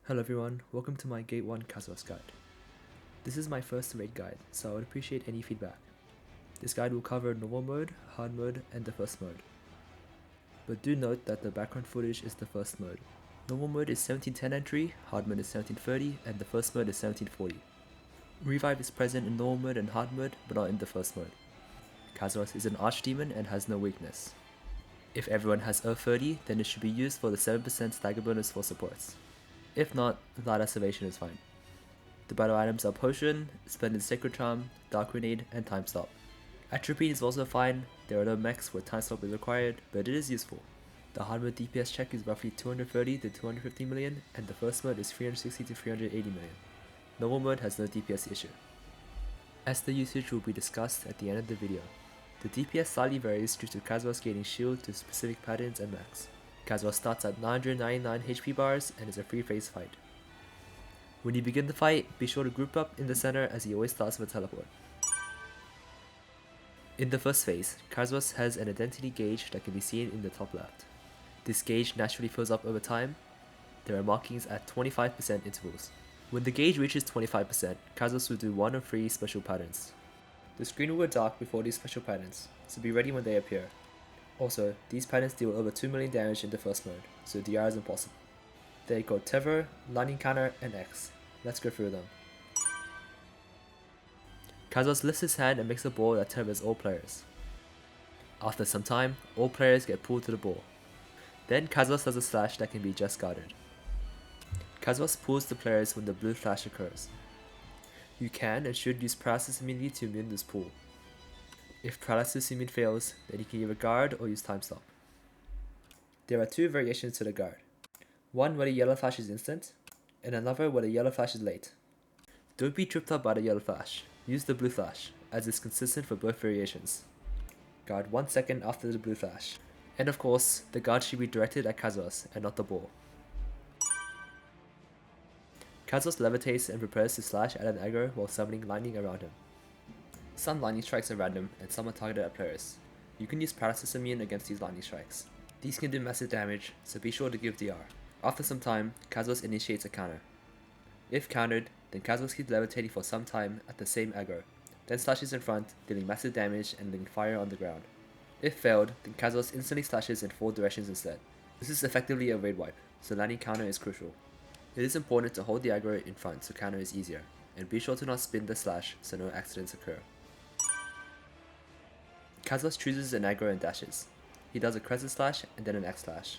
Hello everyone, welcome to my Gate 1 Kazeros guide. This is my first raid guide, so I would appreciate any feedback. This guide will cover normal mode, hard mode, and the first mode. But do note that the background footage is the first mode. Normal mode is 1710 entry, hard mode is 1730, and the first mode is 1740. Revive is present in normal mode and hard mode, but not in the first mode. Kazeros is an archdemon and has no weakness. If everyone has Earth 30, then it should be used for the 7% stagger bonus for supports. If not, Light Activation is fine. The battle items are Potion, Splendid Sacred Charm, Dark Grenade, and Time Stop. Atropine is also fine. There are no mechs where Time Stop is required, but it is useful. The hard mode DPS check is roughly 230 to 250 million, and the first mode is 360 to 380 million. Normal mode has no DPS issue. Esther Usage will be discussed at the end of the video. The DPS slightly varies due to Kazeros gaining shield to specific patterns and mechs. Kazeros starts at 999 HP bars and is a free phase fight. When you begin the fight, be sure to group up in the center as he always starts with a teleport. In the first phase, Kazeros has an identity gauge that can be seen in the top left. This gauge naturally fills up over time. There are markings at 25% intervals. When the gauge reaches 25%, Kazeros will do one of 3 special patterns. The screen will go dark before these special patterns, so be ready when they appear. Also, these patterns deal over 2 million damage in the first mode, so DR is impossible. They are called Tether, Lightning Counter, and X. Let's go through them. Kazeros lifts his hand and makes a ball that tethers all players. After some time, all players get pulled to the ball. Then Kazeros does a slash that can be just guarded. Kazeros pulls the players when the blue flash occurs. You can and should use Paralysis immunity to immune this pull. If Paralysis immune fails, then you can either guard or use Time Stop. There are 2 variations to the guard. One where the yellow flash is instant, and another where the yellow flash is late. Don't be tripped up by the yellow flash, use the blue flash, as it's consistent for both variations. Guard 1 second after the blue flash. And of course, the guard should be directed at Kazeros and not the ball. Kazeros levitates and prepares to slash at an aggro while summoning lightning around him. Some lightning strikes are random and some are targeted at players. You can use Paralysis immune against these lightning strikes. These can do massive damage, so be sure to give DR. After some time, Kazeros initiates a counter. If countered, then Kazeros keeps levitating for some time at the same aggro, then slashes in front, dealing massive damage and letting fire on the ground. If failed, then Kazeros instantly slashes in 4 directions instead. This is effectively a raid wipe, so landing counter is crucial. It is important to hold the aggro in front so counter is easier, and be sure to not spin the slash so no accidents occur. Kazeros chooses an aggro and dashes. He does a crescent slash and then an X slash.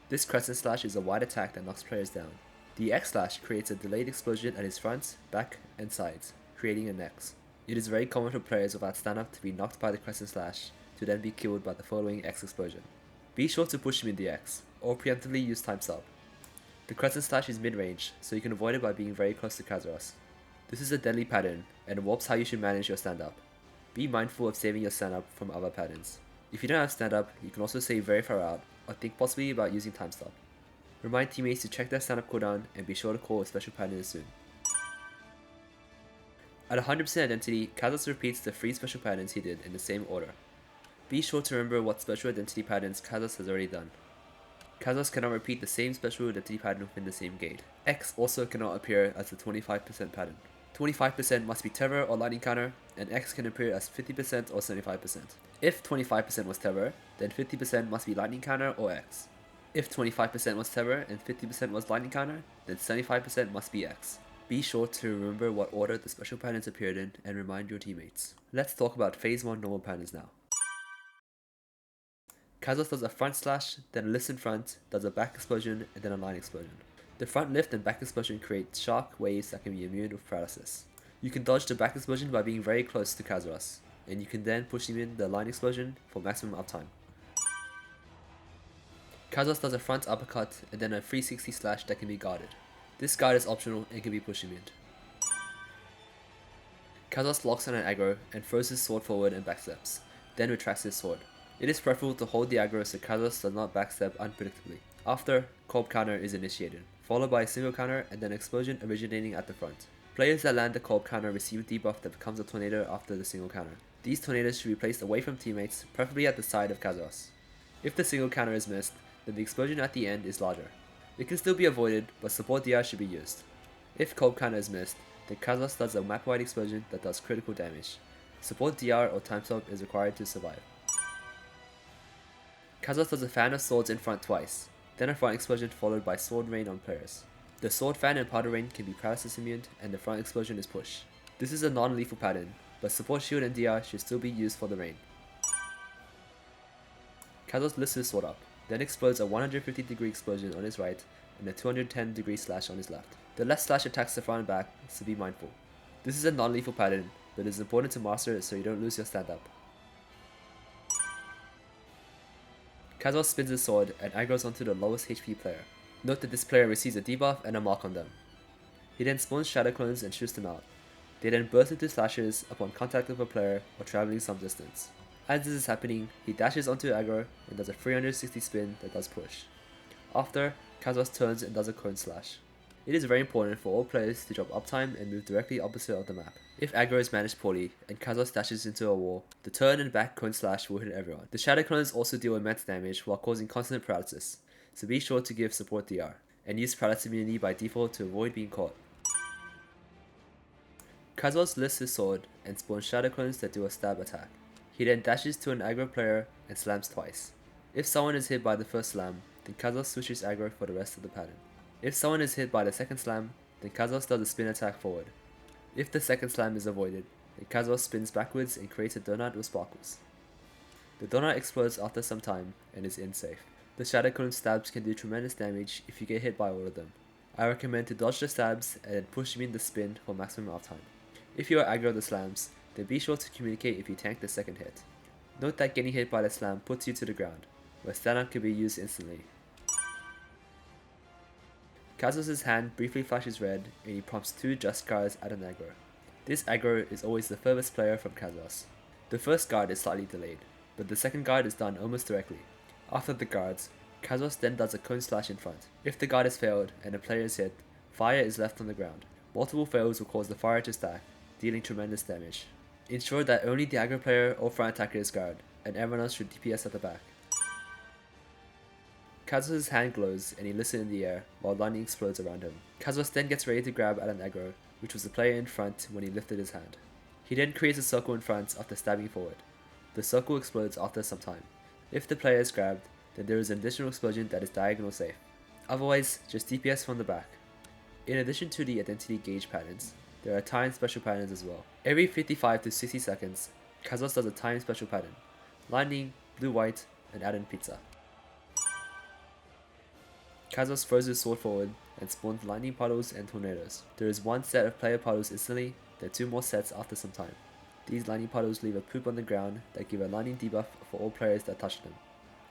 This crescent slash is a wide attack that knocks players down. The X slash creates a delayed explosion at his front, back, and sides, creating an X. It is very common for players without stand-up to be knocked by the crescent slash, to then be killed by the following X explosion. Be sure to push him in the X, or preemptively use Time Stop. The crescent slash is mid-range, so you can avoid it by being very close to Kazeros. This is a deadly pattern, and warps how you should manage your stand-up. Be mindful of saving your stand-up from other patterns. If you don't have stand-up, you can also save very far out, or think possibly about using Time Stop. Remind teammates to check their stand-up cooldown, and be sure to call a special pattern soon. At 100% identity, Kazeros repeats the 3 special patterns he did in the same order. Be sure to remember what special identity patterns Kazeros has already done. Kazeros cannot repeat the same special identity pattern within the same gate. X also cannot appear as the 25% pattern. 25% must be Tether or Lightning Counter, and X can appear as 50% or 75%. If 25% was Tether, then 50% must be Lightning Counter or X. If 25% was Tether and 50% was Lightning Counter, then 75% must be X. Be sure to remember what order the special patterns appeared in and remind your teammates. Let's talk about Phase 1 normal patterns now. Kazeros does a front slash, then a lift in front, does a back explosion, and then a line explosion. The front lift and back explosion create shock waves that can be immune with paralysis. You can dodge the back explosion by being very close to Kazeros, and you can then push him in the line explosion for maximum uptime. Kazeros does a front uppercut and then a 360 slash that can be guarded. This guard is optional and can be pushed in. Kazeros locks on an aggro and throws his sword forward and backsteps, then retracts his sword. It is preferable to hold the aggro so Kazeros does not backstep unpredictably. After, Corp counter is initiated, followed by a single counter and then explosion originating at the front. Players that land the Corp counter receive a debuff that becomes a tornado after the single counter. These tornadoes should be placed away from teammates, preferably at the side of Kazeros. If the single counter is missed, then the explosion at the end is larger. It can still be avoided, but support DR should be used. If Cold Counter is missed, then Kazeros does a map-wide explosion that does critical damage. Support DR or time stop is required to survive. Kazeros does a fan of swords in front twice, then a front explosion followed by sword rain on players. The sword fan and powder rain can be paralysis immune, and the front explosion is push. This is a non-lethal pattern, but support shield and DR should still be used for the rain. Kazeros lifts his sword up, then explodes a 150-degree explosion on his right and a 210-degree slash on his left. The left slash attacks the front and back, so be mindful. This is a non-lethal pattern, but it is important to master it so you don't lose your stand-up. Kazeros spins his sword and aggroes onto the lowest HP player. Note that this player receives a debuff and a mark on them. He then spawns shadow clones and shoots them out. They then burst into slashes upon contact with a player or traveling some distance. As this is happening, he dashes onto aggro and does a 360 spin that does push. After, Kazeros turns and does a cone slash. It is very important for all players to drop uptime and move directly opposite of the map. If aggro is managed poorly and Kazeros dashes into a wall, the turn and back cone slash will hit everyone. The shadow clones also deal immense damage while causing constant paralysis, so be sure to give support DR, and use paralysis immunity by default to avoid being caught. Kazeros lifts his sword and spawns shadow clones that do a stab attack. He then dashes to an aggro player and slams twice. If someone is hit by the first slam, then Kazeros switches aggro for the rest of the pattern. If someone is hit by the second slam, then Kazeros does a spin attack forward. If the second slam is avoided, then Kazeros spins backwards and creates a donut with sparkles. The donut explodes after some time and is safe. The shadow clone stabs can do tremendous damage if you get hit by all of them. I recommend to dodge the stabs and then push in the spin for maximum uptime. If you are aggro the slams, then be sure to communicate if you tank the second hit. Note that getting hit by the slam puts you to the ground, where stand-up can be used instantly. Kazeros' hand briefly flashes red and he prompts 2 just guards at an aggro. This aggro is always the furthest player from Kazeros. The first guard is slightly delayed, but the second guard is done almost directly. After the guards, Kazeros then does a cone slash in front. If the guard is failed and a player is hit, fire is left on the ground. Multiple fails will cause the fire to stack, dealing tremendous damage. Ensure that only the aggro player or front attacker is guard, and everyone else should DPS at the back. Kazeros' hand glows and he lifts it in the air while lightning explodes around him. Kazeros then gets ready to grab at an aggro, which was the player in front when he lifted his hand. He then creates a circle in front after stabbing forward. The circle explodes after some time. If the player is grabbed, then there is an additional explosion that is diagonal safe. Otherwise, just DPS from the back. In addition to the identity gauge patterns, there are time special patterns as well. Every 55 to 60 seconds, Kazeros does a time special pattern. Lightning, blue-white, and add-in pizza. Kazeros throws his sword forward and spawns lightning puddles and tornadoes. There is 1 set of player puddles instantly, then 2 more sets after some time. These lightning puddles leave a poop on the ground that give a lightning debuff for all players that touch them.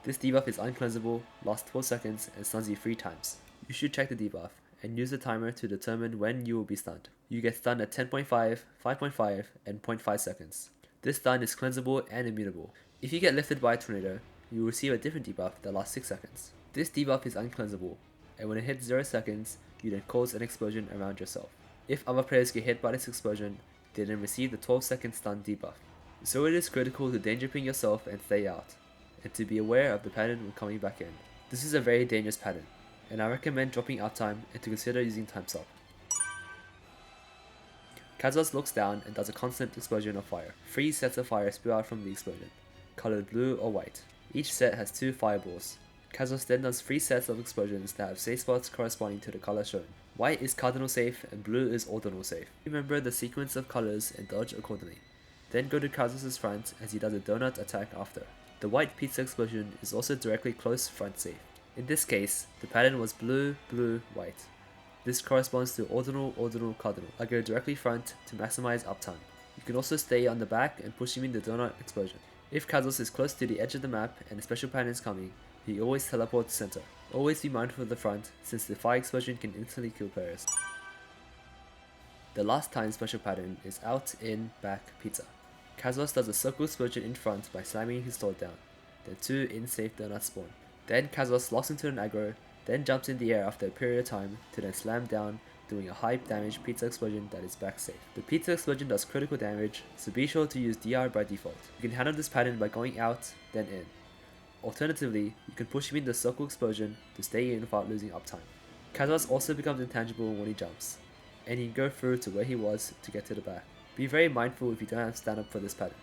This debuff is uncleansable, lasts 12 seconds, and stuns you 3 times. You should check the debuff, and use the timer to determine when you will be stunned. You get stunned at 10.5, 5.5, and 0.5 seconds. This stun is cleansable and immutable. If you get lifted by a tornado, you will receive a different debuff that lasts 6 seconds. This debuff is uncleansable, and when it hits 0 seconds, you then cause an explosion around yourself. If other players get hit by this explosion, they then receive the 12-second stun debuff. So it is critical to danger ping yourself and stay out, and to be aware of the pattern when coming back in. This is a very dangerous pattern, and I recommend dropping uptime and to consider using time stop. Kazeros looks down and does a constant explosion of fire. 3 sets of fire spew out from the explosion, colored blue or white. Each set has 2 fireballs. Kazeros then does 3 sets of explosions that have safe spots corresponding to the color shown. White is cardinal safe and blue is ordinal safe. Remember the sequence of colors and dodge accordingly. Then go to Kazeros' front as he does a donut attack after. The white pizza explosion is also directly close front safe. In this case, the pattern was blue, blue, white. This corresponds to ordinal, ordinal, cardinal. I go directly front to maximize uptime. You can also stay on the back and push him in the donut explosion. If Kazeros is close to the edge of the map and a special pattern is coming, he always teleports center. Always be mindful of the front, since the fire explosion can instantly kill players. The last time special pattern is out, in, back, pizza. Kazeros does a circle explosion in front by slamming his sword down, then 2 in safe donuts spawn. Then Kazeros locks into an aggro, then jumps in the air after a period of time to then slam down, doing a high damage pizza explosion that is back safe. The pizza explosion does critical damage, so be sure to use DR by default. You can handle this pattern by going out, then in. Alternatively, you can push him in the circle explosion to stay in without losing uptime. Kazeros also becomes intangible when he jumps, and he can go through to where he was to get to the back. Be very mindful if you don't have stand up for this pattern.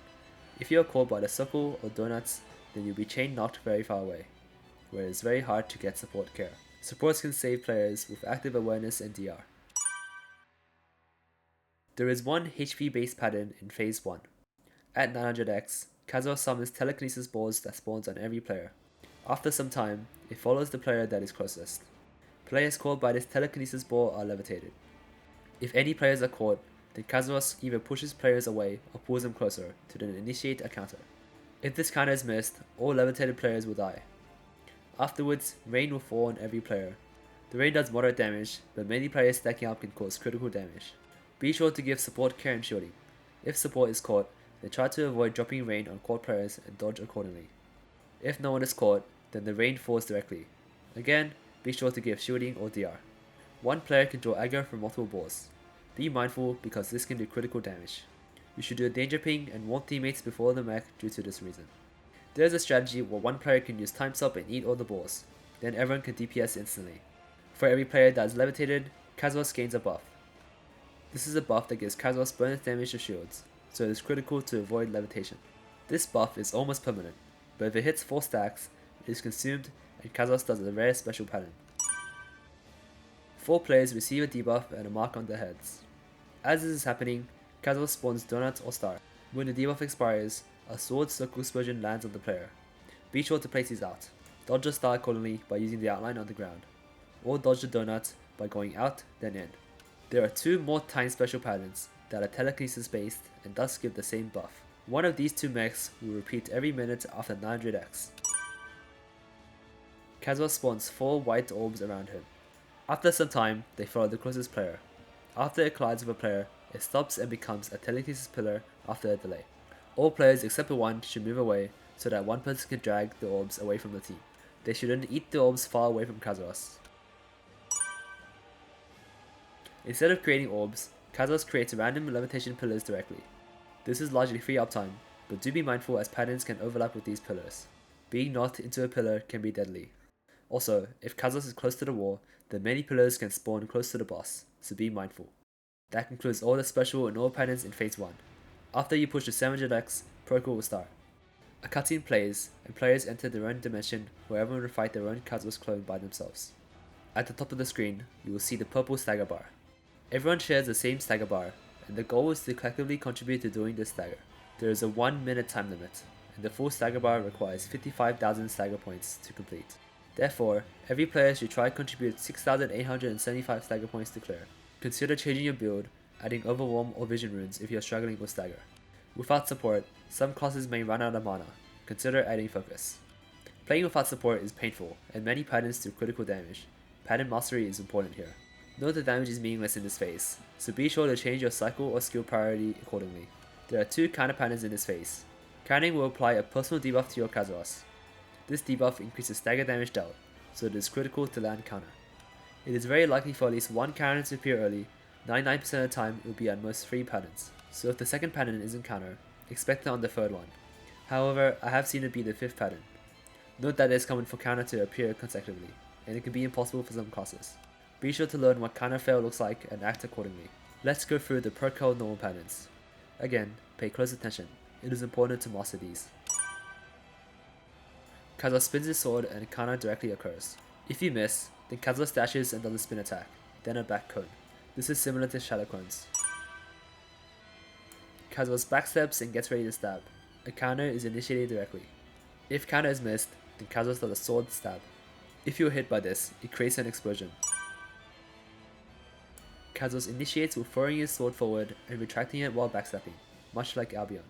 If you are caught by the circle or donuts, then you'll be chain knocked very far away, where it is very hard to get support care. Supports can save players with active awareness and DR. There is one HP based pattern in phase 1. At 900x, Kazeros summons Telekinesis balls that spawns on every player. After some time, it follows the player that is closest. Players caught by this Telekinesis ball are levitated. If any players are caught, then Kazeros either pushes players away or pulls them closer to then initiate a counter. If this counter is missed, all levitated players will die. Afterwards, rain will fall on every player. The rain does moderate damage, but many players stacking up can cause critical damage. Be sure to give support care and shielding. If support is caught, then try to avoid dropping rain on caught players and dodge accordingly. If no one is caught, then the rain falls directly. Again, be sure to give shielding or DR. One player can draw aggro from multiple balls. Be mindful because this can do critical damage. You should do a danger ping and warn teammates before the mech due to this reason. There is a strategy where one player can use time stop and eat all the balls, then everyone can DPS instantly. For every player that is levitated, Kazeros gains a buff. This is a buff that gives Kazeros bonus damage to shields, so it is critical to avoid levitation. This buff is almost permanent, but if it hits 4 stacks, it is consumed and Kazeros does a rare special pattern. 4 players receive a debuff and a mark on their heads. As this is happening, Kazeros spawns donuts or star. When the debuff expires, a sword circle explosion lands on the player. Be sure to place these out. Dodge the star accordingly by using the outline on the ground, or dodge the donut by going out then in. There are 2 more time special patterns that are telekinesis based and thus give the same buff. One of these 2 mechs will repeat every minute after 900x. Kazeros spawns 4 white orbs around him. After some time, they follow the closest player. After it collides with a player, it stops and becomes a telekinesis pillar after a delay. All players except for one should move away so that one person can drag the orbs away from the team. They shouldn't eat the orbs far away from Kazeros. Instead of creating orbs, Kazeros creates random levitation pillars directly. This is largely free uptime, but do be mindful as patterns can overlap with these pillars. Being knocked into a pillar can be deadly. Also, if Kazeros is close to the wall, then many pillars can spawn close to the boss, so be mindful. That concludes all the special and all patterns in phase 1. After you push to 700x, Prokel will start. A cutscene plays, and players enter their own dimension where everyone will fight their own Kazeros clone by themselves. At the top of the screen, you will see the purple stagger bar. Everyone shares the same stagger bar, and the goal is to collectively contribute to doing this stagger. There is a 1-minute time limit, and the full stagger bar requires 55,000 stagger points to complete. Therefore, every player should try to contribute 6,875 stagger points to clear. Consider changing your build, adding Overwhelm or Vision runes if you are struggling with stagger. Without support, some classes may run out of mana. Consider adding focus. Playing without support is painful, and many patterns do critical damage. Pattern mastery is important here. Note the damage is meaningless in this phase, so be sure to change your cycle or skill priority accordingly. There are 2 counter patterns in this phase. Counting will apply a personal debuff to your Kazeros. This debuff increases stagger damage dealt, so it is critical to land counter. It is very likely for at least one counter to appear early. 99% of the time it will be on most 3 patterns, so if the second pattern isn't counter, expect it on the third one. However, I have seen it be the 5th pattern. Note that it is common for counter to appear consecutively, and it can be impossible for some classes. Be sure to learn what counter fail looks like and act accordingly. Let's go through the Prokel normal patterns. Again, pay close attention, it is important to master these. Kazeros spins his sword and a counter directly occurs. If you miss, then Kazeros dashes and does a spin attack, then a back cone. This is similar to shadow cones. Kazeros backsteps and gets ready to stab. A counter is initiated directly. If counter is missed, then Kazeros does a sword stab. If you are hit by this, it creates an explosion. Kazeros initiates with throwing his sword forward and retracting it while backstepping, much like Albion.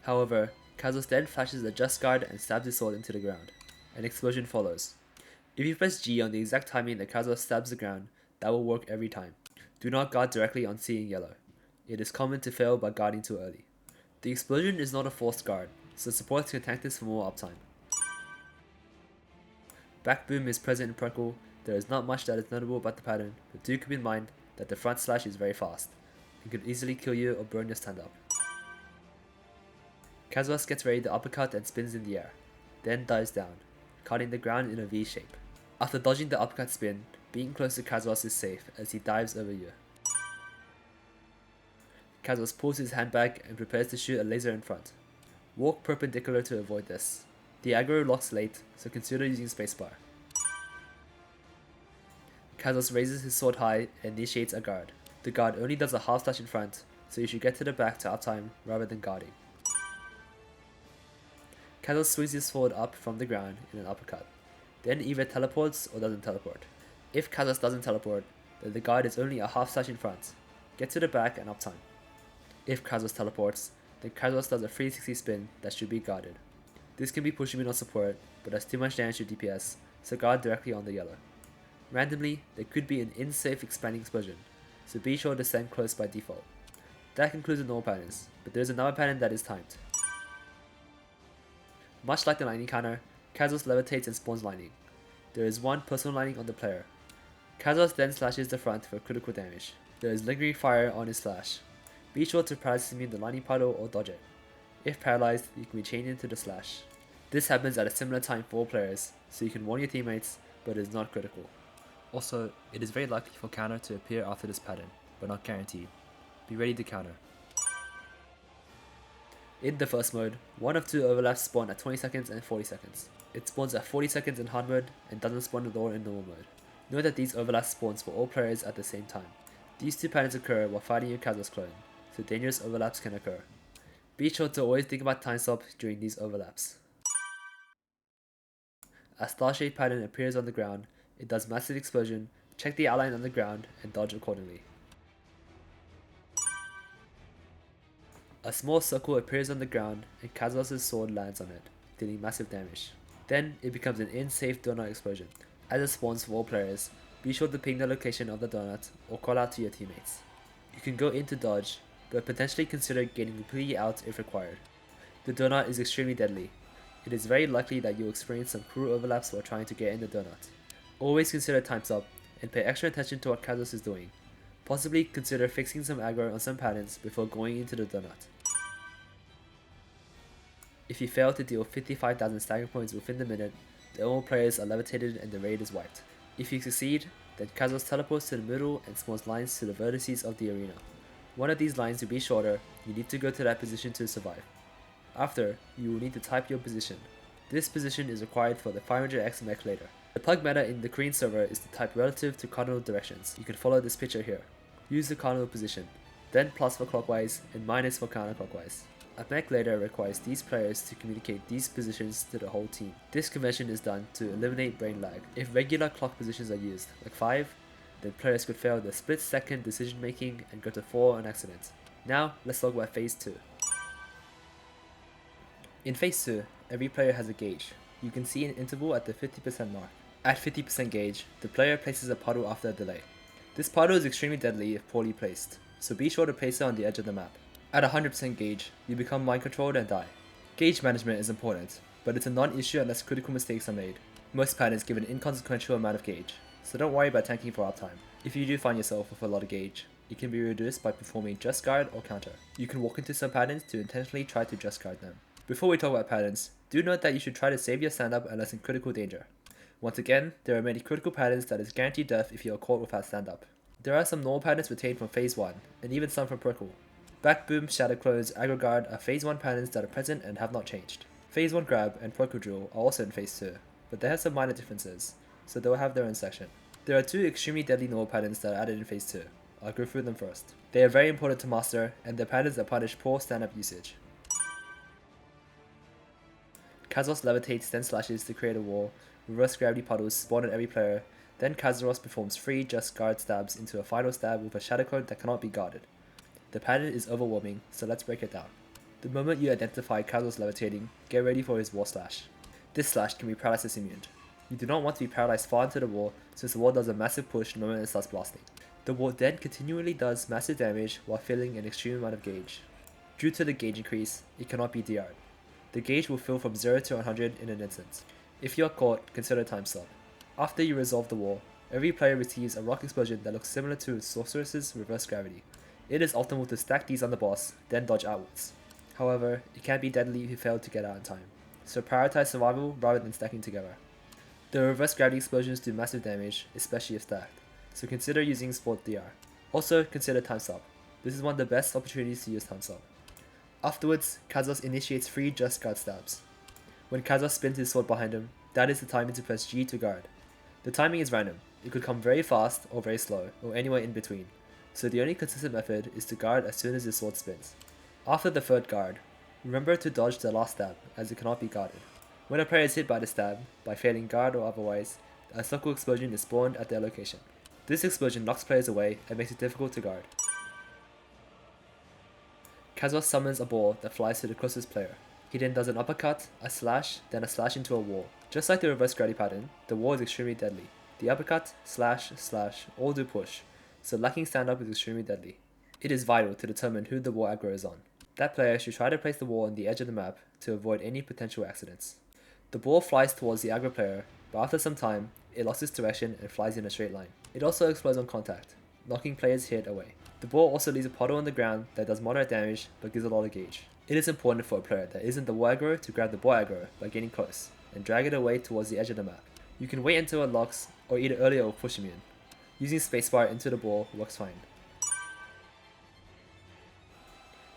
However, Kazeros then flashes a Just Guard and stabs his sword into the ground. An explosion follows. If you press G on the exact timing that Kazeros stabs the ground, that will work every time. Do not guard directly on seeing yellow. It is common to fail by guarding too early. The explosion is not a forced guard, so supports can tank this for more uptime. Back boom is present in Prokel. There is not much that is notable about the pattern, but do keep in mind that the front slash is very fast. It could easily kill you or burn your stand up. Kazeros gets ready to uppercut and spins in the air, then dives down, cutting the ground in a V shape. After dodging the uppercut spin, Being close to Kazeros is safe as he dives over you. Kazeros pulls his hand back and prepares to shoot a laser in front. Walk perpendicular to avoid this. The aggro locks late, so consider using spacebar. Kazeros raises his sword high and initiates a guard. The guard only does a half slash in front, so you should get to the back to uptime rather than guarding. Kazeros swings his sword up from the ground in an uppercut, then either teleports or doesn't teleport. If Kazeros doesn't teleport, then the guard is only a half slash in front. Get to the back and uptime. If Kazeros teleports, then Kazeros does a 360 spin that should be guarded. This can be pushing me on support, but does too much damage to DPS, so guard directly on the yellow. Randomly, there could be an unsafe expanding explosion, so be sure to stand close by default. That concludes the normal patterns, but there is another pattern that is timed. Much like the lightning counter, Kazeros levitates and spawns lightning. There is one personal lightning on the player. Kazeros then slashes the front for critical damage. There is lingering fire on his slash. Be sure to paralyze immune the lightning puddle or dodge it. If paralyzed, you can be chained into the slash. This happens at a similar time for all players, so you can warn your teammates, but it is not critical. Also, it is very likely for counter to appear after this pattern, but not guaranteed. Be ready to counter. In the first mode, one of two overlaps spawn at 20 seconds and 40 seconds. It spawns at 40 seconds in hard mode and doesn't spawn at all in normal mode. Note that these overlaps spawns for all players at the same time. These two patterns occur while fighting your Kazeros clone, so dangerous overlaps can occur. Be sure to always think about time stop during these overlaps. A star shaped pattern appears on the ground, it does massive explosion, check the outline on the ground and dodge accordingly. A small circle appears on the ground and Kazeros' sword lands on it, dealing massive damage. Then it becomes an unsafe donut explosion. As it spawns for all players, be sure to ping the location of the donut or call out to your teammates. You can go in to dodge, but potentially consider getting completely out if required. The donut is extremely deadly. It is very likely that you'll experience some cruel overlaps while trying to get in the donut. Always consider time stop and pay extra attention to what Kazeros is doing. Possibly consider fixing some aggro on some patterns before going into the donut. If you fail to deal 55,000 stagger points within the minute, then all players are levitated and the raid is wiped. If you succeed, then Kazeros teleports to the middle and spawns lines to the vertices of the arena. One of these lines will be shorter, you need to go to that position to survive. After, you will need to type your position. This position is required for the 500x mech later. The plug meta in the Korean server is to type relative to cardinal directions. You can follow this picture here. Use the cardinal position, then plus for clockwise and minus for counterclockwise. A mech later requires these players to communicate these positions to the whole team. This convention is done to eliminate brain lag. If regular clock positions are used, like 5, then players could fail the split-second decision making and go to 4 on accident. Now, let's talk about Phase 2. In Phase 2, every player has a gauge. You can see an interval at the 50% mark. At 50% gauge, the player places a puddle after a delay. This puddle is extremely deadly if poorly placed, so be sure to place it on the edge of the map. At 100% gauge, you become mind controlled and die. Gauge management is important, but it's a non-issue unless critical mistakes are made. Most patterns give an inconsequential amount of gauge, so don't worry about tanking for uptime. If you do find yourself with a lot of gauge, it can be reduced by performing just guard or counter. You can walk into some patterns to intentionally try to just guard them. Before we talk about patterns, do note that you should try to save your stand-up unless in critical danger. Once again, there are many critical patterns that is guaranteed death if you are caught without stand-up. There are some normal patterns retained from Phase 1, and even some from Prokel. Back Boom, Shadow Clones, Aggro Guard are Phase 1 patterns that are present and have not changed. Phase 1 Grab and Prokel Drill are also in Phase 2, but they have some minor differences, so they will have their own section. There are two extremely deadly normal patterns that are added in Phase 2. I'll go through them first. They are very important to master, and they're patterns that punish poor stand-up usage. Kazeros levitates then slashes to create a wall, reverse gravity puddles spawn at every player, then Kazeros performs 3 just guard stabs into a final stab with a shadow clone that cannot be guarded. The pattern is overwhelming, so let's break it down. The moment you identify Kazeros levitating, get ready for his wall slash. This slash can be paralysis immune. You do not want to be paralyzed far into the wall since the wall does a massive push the moment it starts blasting. The wall then continually does massive damage while filling an extreme amount of gauge. Due to the gauge increase, it cannot be DR'd. The gauge will fill from 0 to 100 in an instant. If you are caught, consider time stop. After you resolve the wall, every player receives a rock explosion that looks similar to Sorceress's reverse gravity. It is optimal to stack these on the boss, then dodge outwards. However, it can be deadly if you fail to get out in time, so prioritize survival rather than stacking together. The reverse gravity explosions do massive damage, especially if stacked, so consider using Sport DR. Also, consider Time Stop. This is one of the best opportunities to use Time Stop. Afterwards, Kazeros initiates 3 Just Guard stabs. When Kazeros spins his sword behind him, that is the timing to press G to guard. The timing is random. It could come very fast or very slow, or anywhere in between, so the only consistent method is to guard as soon as his sword spins. After the third guard, remember to dodge the last stab, as it cannot be guarded. When a player is hit by the stab, by failing guard or otherwise, a circle explosion is spawned at their location. This explosion knocks players away and makes it difficult to guard. Kazeros summons a ball that flies to the closest player. He then does an uppercut, a slash, then a slash into a wall. Just like the reverse gravity pattern, the wall is extremely deadly. The uppercut, slash, slash, all do push, so lacking stand-up is extremely deadly. It is vital to determine who the wall aggro is on. That player should try to place the wall on the edge of the map to avoid any potential accidents. The ball flies towards the aggro player, but after some time, it loses direction and flies in a straight line. It also explodes on contact, knocking players hit away. The ball also leaves a puddle on the ground that does moderate damage but gives a lot of gauge. It is important for a player that isn't the wall aggro to grab the ball aggro by getting close, and drag it away towards the edge of the map. You can wait until it locks, or either earlier or push immune. Using spacebar into the ball works fine.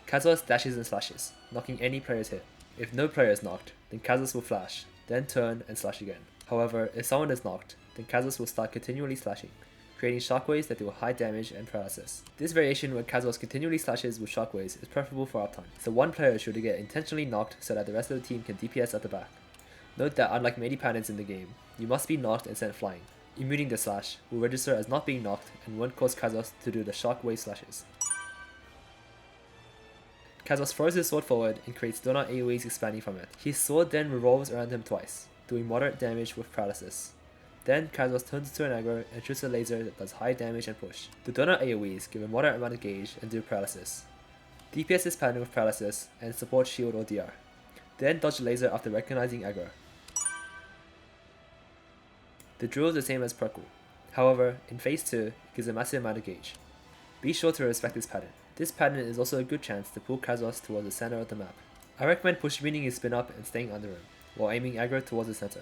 Kazeros dashes and slashes, knocking any player's hit. If no player is knocked, then Kazeros will flash, then turn and slash again. However, if someone is knocked, then Kazeros will start continually slashing, creating shockwaves that deal high damage and paralysis. This variation where Kazeros continually slashes with shockwaves is preferable for uptime, so one player should get intentionally knocked so that the rest of the team can DPS at the back. Note that unlike many patterns in the game, you must be knocked and sent flying. Immuning the slash will register as not being knocked and won't cause Kazeros to do the shockwave slashes. Kazeros throws his sword forward and creates donut AoEs expanding from it. His sword then revolves around him twice, doing moderate damage with paralysis. Then Kazeros turns into an aggro and shoots a laser that does high damage and push. The donut AoEs give a moderate amount of gauge and do paralysis. DPS this pattern with paralysis and support shield or DR. Then dodge the laser after recognizing aggro. The drill is the same as Prokel. However, in phase 2, it gives a massive amount of gauge. Be sure to respect this pattern. This pattern is also a good chance to pull Kazeros towards the center of the map. I recommend push meaning his spin up and staying under him, while aiming aggro towards the center.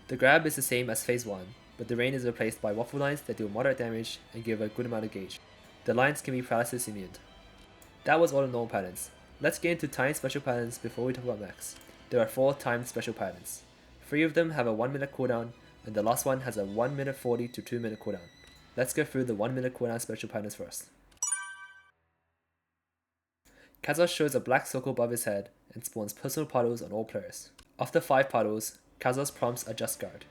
The grab is the same as phase 1, but the rain is replaced by waffle lines that do moderate damage and give a good amount of gauge. The lines can be paralysis immune. That was all the normal patterns. Let's get into timed special patterns before we talk about mechs. There are 4 timed special patterns. 3 of them have a 1 minute cooldown, and the last one has a 1 minute 40 to 2 minute cooldown. Let's go through the 1 minute cooldown special patterns first. Kazeros shows a black circle above his head and spawns personal puddles on all players. After 5 puddles, Kazeros prompts a just guard.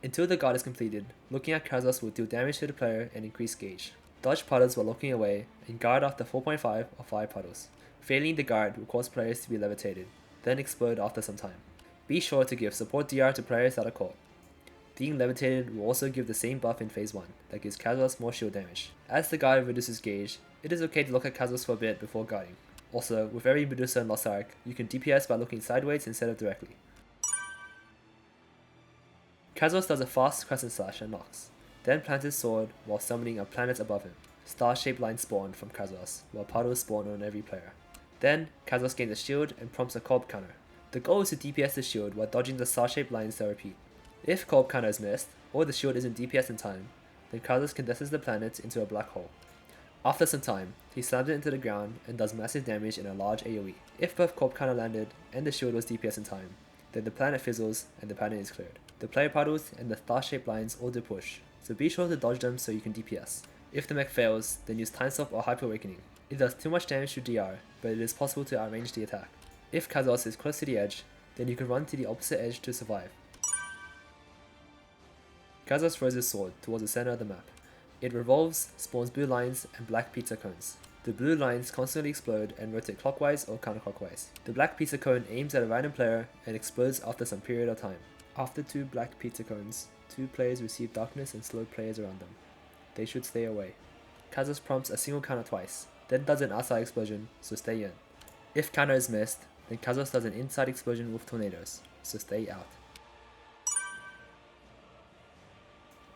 Until the guard is completed, looking at Kazeros will deal damage to the player and increase gauge. Dodge puddles while looking away, and guard after 4.5 or 5 puddles. Failing the guard will cause players to be levitated, then explode after some time. Be sure to give support DR to players that are caught. Being levitated will also give the same buff in phase 1 that gives Kazeros more shield damage. As the guard reduces gauge, it is okay to look at Kazeros for a bit before guarding. Also, with every Medusa and Lost Ark, you can DPS by looking sideways instead of directly. Kazeros does a fast crescent slash and knocks, then plants his sword while summoning a planet above him. Star-shaped lines spawn from Kazeros, while puddles spawn on every player. Then, Kazeros gains a shield and prompts a Corp counter. The goal is to DPS the shield while dodging the star-shaped lines that repeat. If Corp counter is missed, or the shield isn't DPS in time, then Kazeros condenses the planet into a black hole. After some time, he slams it into the ground and does massive damage in a large AoE. If both Corp counter landed and the shield was DPS in time, then the planet fizzles and the pattern is cleared. The player puddles and the star-shaped lines all do push, so be sure to dodge them so you can DPS. If the mech fails, then use Time Stop or Hyper Awakening. It does too much damage to DR, but it is possible to outrange the attack. If Kazeros is close to the edge, then you can run to the opposite edge to survive. Kazeros throws his sword towards the center of the map. It revolves, spawns blue lines and black pizza cones. The blue lines constantly explode and rotate clockwise or counterclockwise. The black pizza cone aims at a random player and explodes after some period of time. After 2 black pizza cones, 2 players receive darkness and slow players around them. They should stay away. Kazeros prompts a single counter twice, then does an outside explosion, so stay in. If counter is missed, then Kazeros does an inside explosion with tornadoes, so stay out.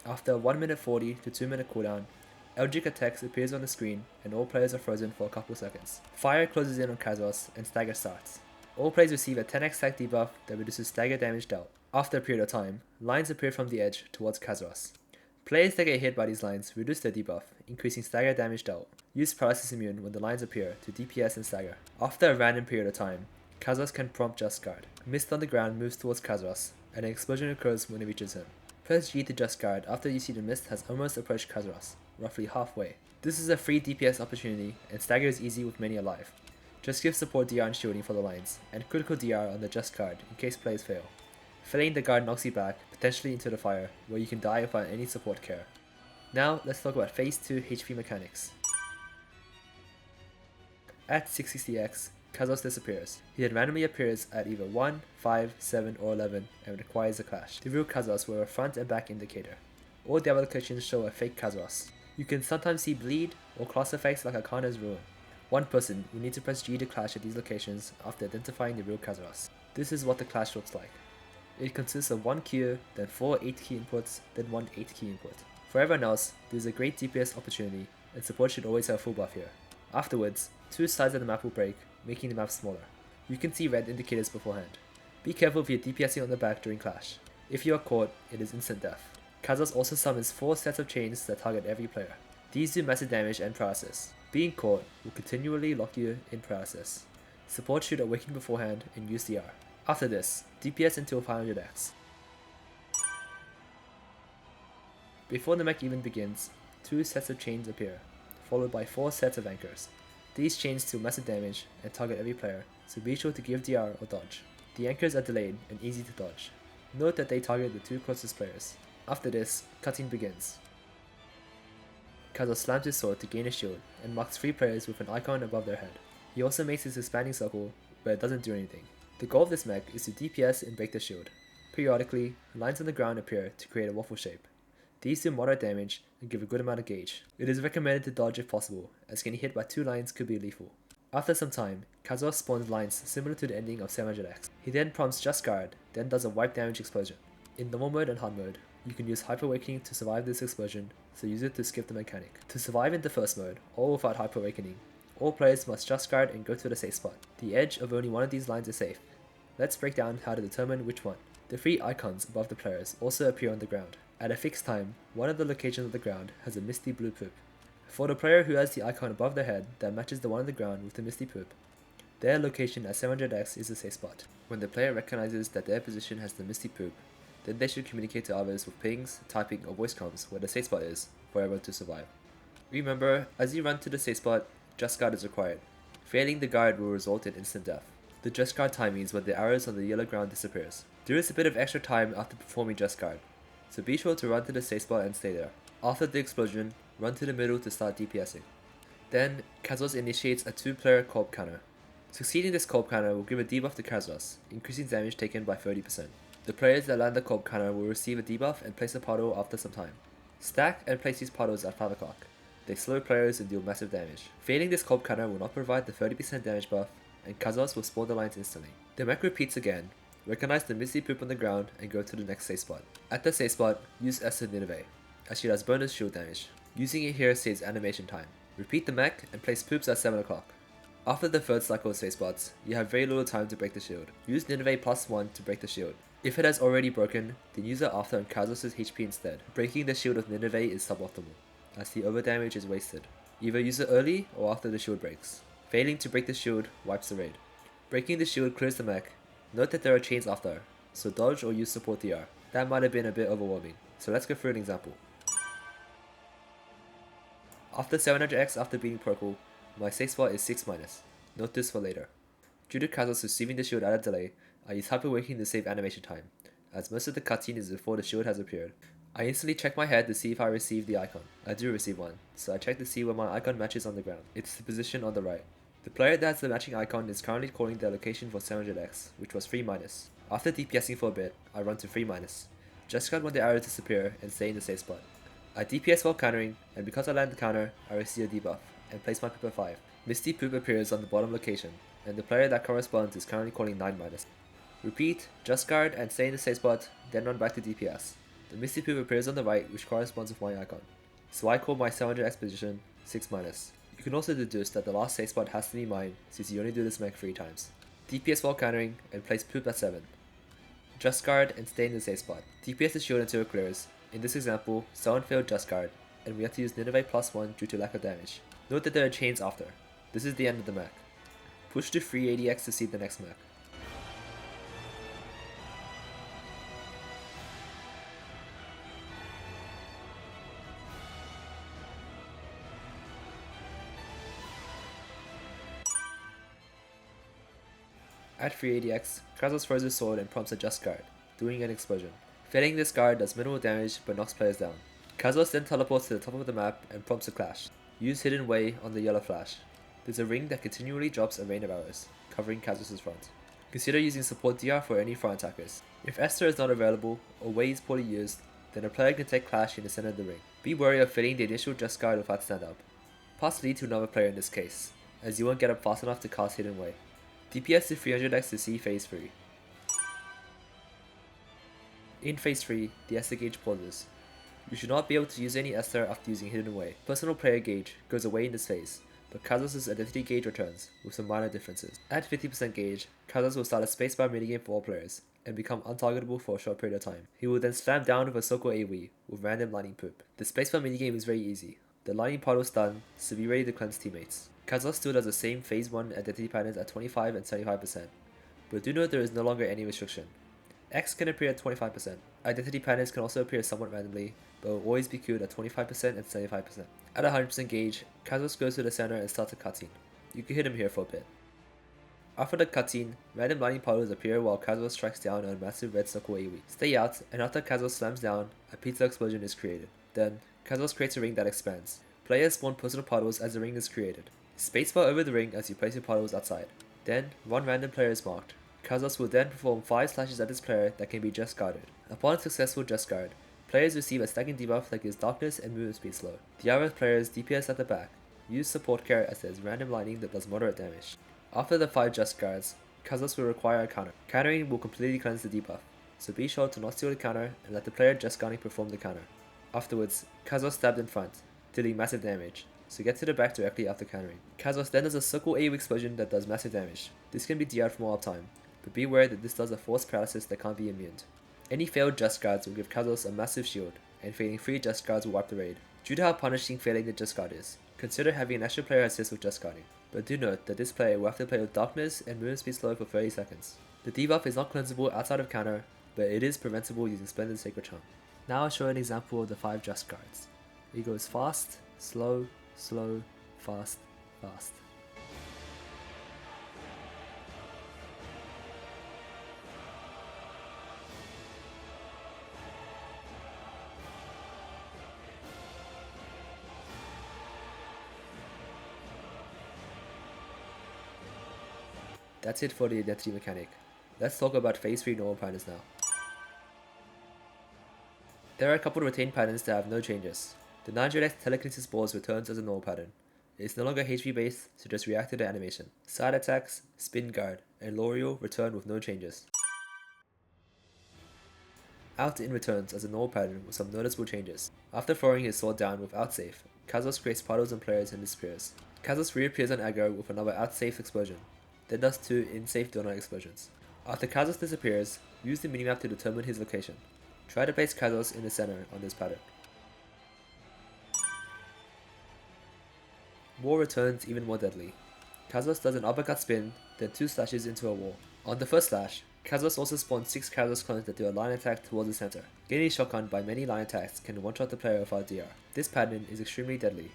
After a 1 minute 40 to 2 minute cooldown, Elgic attacks appears on the screen and all players are frozen for a couple seconds. Fire closes in on Kazeros and stagger starts. All players receive a 10x stack debuff that reduces stagger damage dealt. After a period of time, lines appear from the edge towards Kazeros. Players that get hit by these lines reduce their debuff, increasing stagger damage dealt. Use paralysis immune when the lines appear to DPS and stagger. After a random period of time, Kazeros can prompt Just Guard. Mist on the ground moves towards Kazeros, and an explosion occurs when it reaches him. Press G to Just Guard after you see the mist has almost approached Kazeros, roughly halfway. This is a free DPS opportunity, and stagger is easy with many alive. Just give support DR and shielding for the lines, and critical DR on the Just Guard in case players fail. Failing the guard knocks you back, potentially into the fire, where you can die without any support care. Now let's talk about Phase 2 HP mechanics. At 660x, Kazeros disappears. He then randomly appears at either 1, 5, 7, or 11 and requires a clash. The real Kazeros will have a front and back indicator. All the other locations show a fake Kazeros. You can sometimes see bleed or class effects like Arcana's Ruin. One person will need to press G to clash at these locations after identifying the real Kazeros. This is what the clash looks like. It consists of 1 Q, then 4 8-key inputs, then 1 8-key input. For everyone else, there is a great DPS opportunity, and support should always have a full buff here. Afterwards, 2 sides of the map will break, making the map smaller. You can see red indicators beforehand. Be careful if you're DPSing on the back during clash. If you are caught, it is instant death. Kazeros also summons 4 sets of chains that target every player. These do massive damage and paralysis. Being caught will continually lock you in paralysis. Support should awaken beforehand and use DR. After this, DPS until 500x. Before the mech even begins, 2 sets of chains appear, followed by 4 sets of anchors. These chains do massive damage and target every player, so be sure to give DR or dodge. The anchors are delayed and easy to dodge. Note that they target the 2 closest players. After this, cutscene begins. Kazeros slams his sword to gain a shield and marks 3 players with an icon above their head. He also makes his expanding circle, but it doesn't do anything. The goal of this mech is to DPS and break the shield. Periodically, lines on the ground appear to create a waffle shape. These do moderate damage and give a good amount of gauge. It is recommended to dodge if possible, as getting hit by 2 lines could be lethal. After some time, Kazeros spawns lines similar to the ending of 700x. He then prompts Just Guard, then does a wipe damage explosion. In normal mode and hard mode, you can use Hyper Awakening to survive this explosion, so use it to skip the mechanic. To survive in the first mode, or without Hyper Awakening, all players must Just Guard and go to the safe spot. The edge of only one of these lines is safe. Let's break down how to determine which one. The 3 icons above the players also appear on the ground. At a fixed time, one of the locations of the ground has a misty blue poop. For the player who has the icon above their head that matches the one on the ground with the misty poop, their location at 700x is the safe spot. When the player recognizes that their position has the misty poop, then they should communicate to others with pings, typing, or voice comms where the safe spot is, for everyone to survive. Remember, as you run to the safe spot, Just Guard is required. Failing the guard will result in instant death. The Just Guard timing is when the arrows on the yellow ground disappears. There is a bit of extra time after performing Just Guard, so be sure to run to the safe spot and stay there. After the explosion, run to the middle to start DPSing. Then, Kazeros initiates a 2-player corp counter. Succeeding this corp counter will give a debuff to Kazeros, increasing damage taken by 30%. The players that land the corp counter will receive a debuff and place a puddle after some time. Stack and place these puddles at 5 o'clock. They slow players and deal massive damage. Failing this corp counter will not provide the 30% damage buff, and Kazeros will spawn the lines instantly. The mech repeats again. Recognize the misty poop on the ground and go to the next safe spot. At the safe spot, use Esther Usage, as she does bonus shield damage. Using it here saves animation time. Repeat the mech and place poops at 7 o'clock. After the 3rd cycle of safe spots, you have very little time to break the shield. Use Nineveh +1 to break the shield. If it has already broken, then use it after on Kazeros' HP instead. Breaking the shield of Nineveh is suboptimal, as the overdamage is wasted. Either use it early or after the shield breaks. Failing to break the shield wipes the raid. Breaking the shield clears the mech. Note that there are chains after, so dodge or use support DR. That might have been a bit overwhelming, so let's go through an example. After 700x after beating Prokel, my safe spot is 6-. Note this for later. Due to Kazeros receiving the shield at a delay, I use Hyper Awakening to save animation time, as most of the cutscene is before the shield has appeared. I instantly check my head to see if I received the icon. I do receive one, so I check to see where my icon matches on the ground. It's the position on the right. The player that has the matching icon is currently calling their location for 700x, which was 3-. After DPSing for a bit, I run to 3-. Just Guard when the arrows disappear and stay in the safe spot. I DPS while countering, and because I land the counter, I receive a debuff, and place my poop at 5. Misty poop appears on the bottom location, and the player that corresponds is currently calling 9-. Repeat, Just Guard and stay in the safe spot, then run back to DPS. The misty poop appears on the right, which corresponds with my icon. So I call my 700x position 6-. You can also deduce that the last safe spot has to be mine, since you only do this mech 3 times. DPS while countering, and place poop at 7. Just guard and stay in the safe spot. DPS the shield until it clears. In this example, someone failed just guard, and we have to use Hidden Wei +1 due to lack of damage. Note that there are chains after. This is the end of the mech. Push to free ADX to see the next mech. At free ADX, Kazeros throws his sword and prompts a just guard, doing an explosion. Failing this guard does minimal damage but knocks players down. Kazeros then teleports to the top of the map and prompts a clash. Use Hidden Wei on the yellow flash. There's a ring that continually drops a rain of arrows, covering Kazeros' front. Consider using support DR for any front attackers. If Esther is not available or Wei is poorly used, then a player can take clash in the center of the ring. Be wary of failing the initial just guard without stand up. Pass lead to another player in this case, as you won't get up fast enough to cast Hidden Wei. DPS to 300x to see phase 3. In phase 3, the Esther gauge pauses. You should not be able to use any Esther after using Hidden Wei. Personal player gauge goes away in this phase, but Kazeros' identity gauge returns, with some minor differences. At 50% gauge, Kazeros will start a spacebar minigame for all players, and become untargetable for a short period of time. He will then slam down with a circle AoE, with random lightning poop. The spacebar minigame is very easy. The lightning pod will stun, so be ready to cleanse teammates. Kazeros still does the same phase 1 identity patterns at 25 and 75%, but do note there is no longer any restriction. X can appear at 25%. Identity patterns can also appear somewhat randomly, but will always be queued at 25% and 75%. At 100% gauge, Kazeros goes to the center and starts a cutscene. You can hit him here for a bit. After the cutscene, random lightning puddles appear while Kazeros strikes down on a massive red circle AoE. Stay out, and after Kazeros slams down, a pizza explosion is created. Then, Kazeros creates a ring that expands. Players spawn personal puddles as the ring is created. Spacebar over the ring as you place your puddles outside. Then, one random player is marked. Kazeros will then perform 5 slashes at this player that can be just guarded. Upon a successful just guard, players receive a stacking debuff that gives darkness and movement speed slow. The other players DPS at the back. Use support care as there is random lightning that does moderate damage. After the 5 just guards, Kazeros will require a counter. Countering will completely cleanse the debuff, so be sure to not steal the counter and let the player just guarding perform the counter. Afterwards, Kazeros stabbed in front, dealing massive damage, so get to the back directly after countering. Kazeros then does a circle AoE explosion that does massive damage. This can be DR'd from all uptime, but be aware that this does a force paralysis that can't be immune. Any failed just guards will give Kazeros a massive shield, and failing 3 just guards will wipe the raid. Due to how punishing failing the just guard is, consider having an extra player assist with just guarding. But do note that this player will have to play with darkness and movement speed slow for 30 seconds. The debuff is not cleansable outside of counter, but it is preventable using Splendid Sacred Charm. Now I'll show an example of the 5 just guards. It goes fast, slow, slow, fast, fast. That's it for the identity mechanic. Let's talk about phase 3 normal patterns now. There are a couple of retained patterns that have no changes. The 900x Telekinesis balls returns as a normal pattern. It is no longer HP based, so just react to the animation. Side attacks, spin guard, and L'Oreal return with no changes. Out in returns as a normal pattern with some noticeable changes. After throwing his sword down with out safe, Kazeros creates puddles on players and disappears. Kazeros reappears on aggro with another out safe explosion, then does 2 in-safe donut explosions. After Kazeros disappears, use the minimap to determine his location. Try to place Kazeros in the center on this pattern. War returns even more deadly. Kazeros does an uppercut spin, then 2 slashes into a wall. On the first slash, Kazeros also spawns 6 Kazeros clones that do a line attack towards the center. Getting shotgunned by many line attacks can one-shot the player without DR. This pattern is extremely deadly.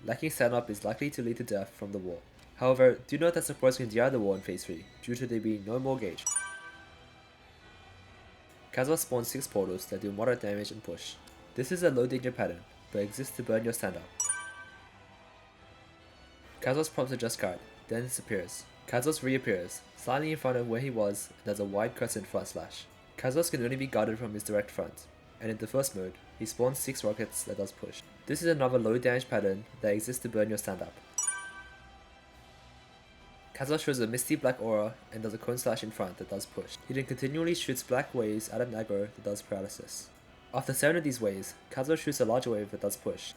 Lacking stand-up is likely to lead to death from the wall. However, do note that supports can DR the wall in phase 3, due to there being no more gauge. Kazeros spawns 6 portals that do moderate damage and push. This is a low danger pattern, but exists to burn your stand-up. Kazeros prompts a just guard, then disappears. Kazeros reappears, slightly in front of where he was, and does a wide crescent front slash. Kazeros can only be guarded from his direct front, and in the first mode, he spawns 6 rockets that does push. This is another low damage pattern that exists to burn your stand-up. Kazeros shows a misty black aura and does a cone slash in front that does push. He then continually shoots black waves at an aggro that does paralysis. After 7 of these waves, Kazeros shoots a larger wave that does push.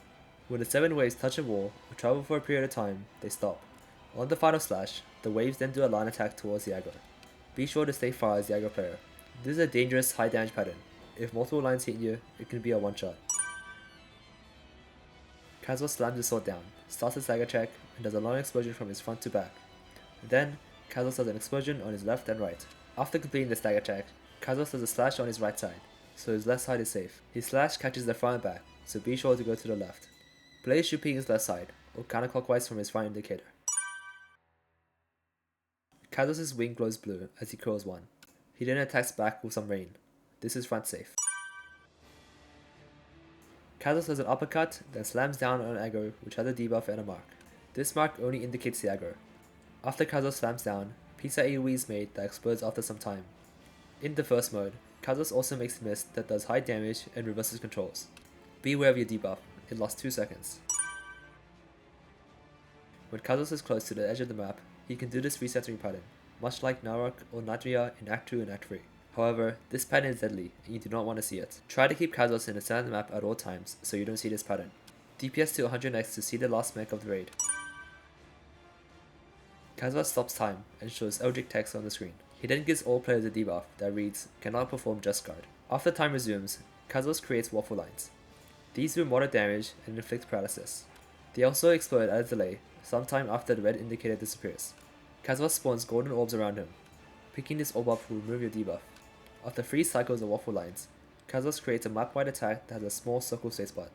When the 7 waves touch a wall or travel for a period of time, they stop. On the final slash, The waves then do a line attack towards the aggro. Be sure to stay far as the aggro player. This is a dangerous high damage pattern. If multiple lines hit you, it can be a one shot. Kazeros slams his sword down, starts a stagger check, and does a long explosion from his front to back. Then, Kazeros does an explosion on his left and right. After completing the stagger check, Kazeros does a slash on his right side, so his left side is safe. His slash catches the front and back, so be sure to go to the left. Players should peek his left side, or counterclockwise from his front indicator. Kazeros' wing glows blue as he curls one. He then attacks back with some rain. This is front safe. Kazeros does an uppercut, then slams down on an aggro which has a debuff and a mark. This mark only indicates the aggro. After Kazeros slams down, Pizza AoE is made that explodes after some time. In the first mode, Kazeros also makes a mist that does high damage and reverses controls. Be aware of your debuff, it lasts 2 seconds. When Kazeros is close to the edge of the map, he can do this recentering pattern, much like Narok or Nadria in Act 2 and Act 3. However, this pattern is deadly, and you do not want to see it. Try to keep Kazeros in the center of the map at all times, so you don't see this pattern. DPS to 100x to see the last mech of the raid. Kazeros stops time and shows Elgic text on the screen. He then gives all players a debuff that reads, "Cannot perform Just Guard." After time resumes, Kazeros creates waffle lines. These do moderate damage and inflict paralysis. They also explode at a delay, sometime after the red indicator disappears. Kazeros spawns golden orbs around him. Picking this orb up will remove your debuff. After 3 cycles of waffle lines, Kazeros creates a map-wide attack that has a small circle safe spot.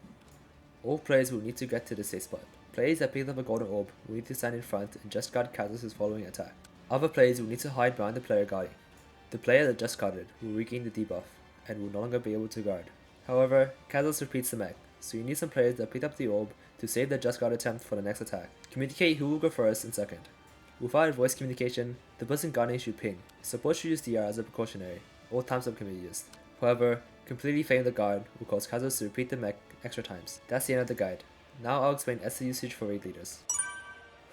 All players will need to get to the safe spot. Players that picked up a golden orb will need to stand in front and just guard Kazeros' following attack. Other players will need to hide behind the player guarding. The player that just guarded will regain the debuff, and will no longer be able to guard. However, Kazeros repeats the mech, so you need some players that picked up the orb to save the just guard attempt for the next attack. Communicate who will go first and second. Without voice communication, the person guarding should ping. Support should use DR as a precautionary. All time sub can be used. However, completely failing the guard will cause Kazeros to repeat the mech extra times. That's the end of the guide. Now I'll explain Esther usage for raid leaders.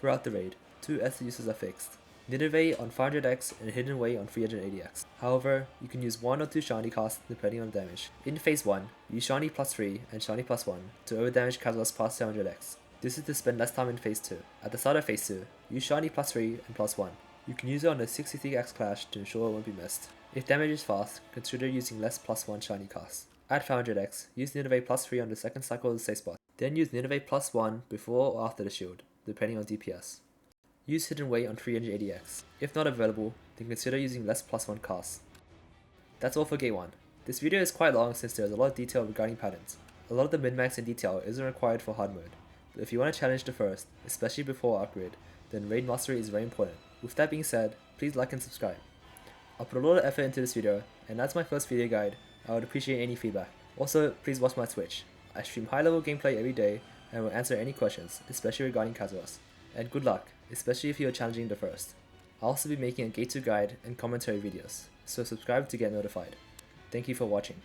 Throughout the raid, 2 Esther uses are fixed. Hidden Wei on 500x and Hidden Wei on 380x. However, you can use 1 or 2 shiny casts depending on damage. In phase 1, use shiny plus 3 and shiny plus 1 to overdamage Kazeros past 700x. This is to spend less time in phase 2. At the start of phase 2, use shiny plus 3 and plus 1. You can use it on the 63x clash to ensure it won't be missed. If damage is fast, consider using less plus 1 shiny casts. At 500x, use Nineveh plus 3 on the second cycle of the safe spot. Then use Nineveh plus 1 before or after the shield, depending on DPS. Use Hidden Wei on 380x. If not available, then consider using less plus 1 casts. That's all for Gate 1. This video is quite long since there is a lot of detail regarding patterns. A lot of the min-max and detail isn't required for hard mode, but if you want to challenge the first, especially before upgrade, then raid mastery is very important. With that being said, please like and subscribe. I'll put a lot of effort into this video, and as my first video guide, I would appreciate any feedback. Also, please watch my Twitch. I stream high-level gameplay every day and will answer any questions, especially regarding Kazeros. And good luck, especially if you are challenging the first. I'll also be making a Gate 2 guide and commentary videos, so subscribe to get notified. Thank you for watching.